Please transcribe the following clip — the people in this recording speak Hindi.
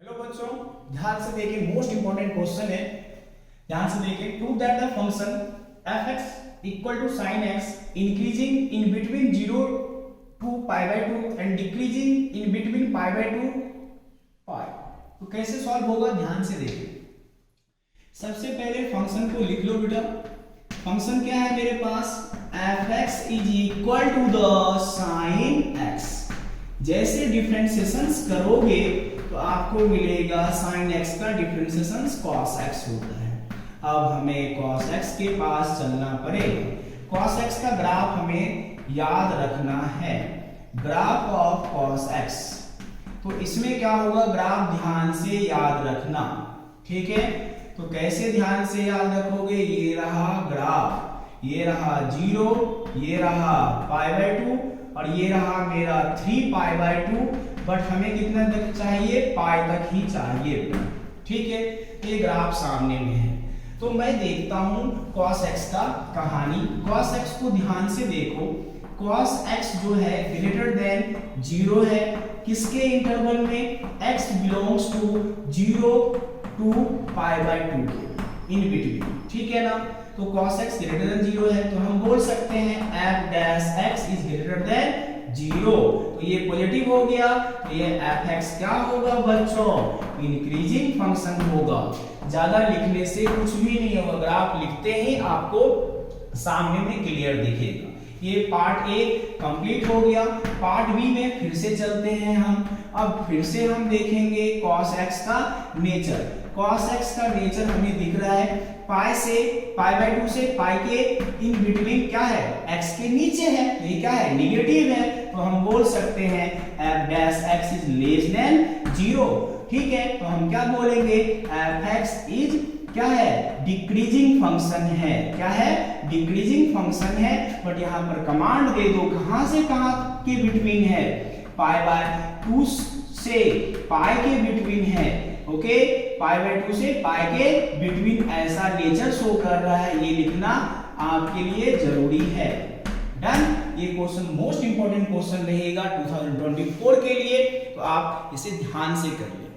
हेलो बच्चों, ध्यान से देखिए, मोस्ट इंपॉर्टेंट क्वेश्चन है। ध्यान से देखिए, prove that the function f(x) equal to sin x increasing in between 0 to π/2 and decreasing in between π/2 π। तो कैसे सॉल्व होगा, ध्यान से देखिए। सबसे पहले फंक्शन को लिख लो बेटा। फंक्शन क्या है मेरे पास, f(x) is equal to the sin x। जैसे डिफरेंशिएशन करोगे तो आपको मिलेगा sin x का डिफरेंशिएशन cos x होता है। अब हमें cos x के पास चलना पड़ेगा। cos x का ग्राफ हमें याद रखना है, ग्राफ ऑफ cos x। तो इसमें क्या होगा, ग्राफ ध्यान से याद रखना, ठीक है। तो कैसे ध्यान से याद रखोगे, ये रहा ग्राफ, ये रहा 0, ये रहा π/2 और ये रहा मेरा 3π/2, बट हमें कितना तक चाहिए, पाई तक ही चाहिए, ठीक है। ये ग्राफ सामने में है, तो मैं देखता हूं cos x का कहानी। cos x को ध्यान से देखो, cos x जो है ग्रेटर देन 0 है, किसके इंटरवल में, x belongs to 0 to π/2 in between, ठीक है ना। तो cos x ग्रेटर देन 0 है, तो हम बोल सकते हैं f(x) इज ग्रेटर देन 0। तो ये पॉजिटिव हो गया, तो ये f(x) क्या होगा बच्चों, इंक्रीजिंग फंक्शन होगा। ज्यादा लिखने से कुछ भी नहीं होगा, ग्राफ लिखते ही आपको सामने में क्लियर दिखेगा। ये पार्ट ए कंप्लीट हो गया। पार्ट बी में फिर से चलते हैं हम। अब फिर से हम देखेंगे cos x का नेचर। cos x का नेचर हमें दिख रहा है, पाई से π/2 से पाई के इन बिटवीन क्या है, x के नीचे है, ये क्या है, नेगेटिव है। तो हम बोल सकते हैं f(x) इज लेस देन 0, ठीक है। तो हम क्या बोलेंगे, f(x) इज क्या है, डिक्रीजिंग फंक्शन है। क्या है, डिक्रीजिंग फंक्शन है। बट यहाँ पर कमांड दे दो, कहां से कहां के बिटवीन है, π/2 से पाई के बिटवीन है, ओके। π/2 से पाई के बिटवीन ऐसा नेचर शो कर रहा है, ये लिखना आपके लिए जरूरी है। डन। ये क्वेश्चन मोस्ट इंपॉर्टेंट क्वेश्चन रहेगा 2024 के लिए, तो आप इसे ध्यान से करिए।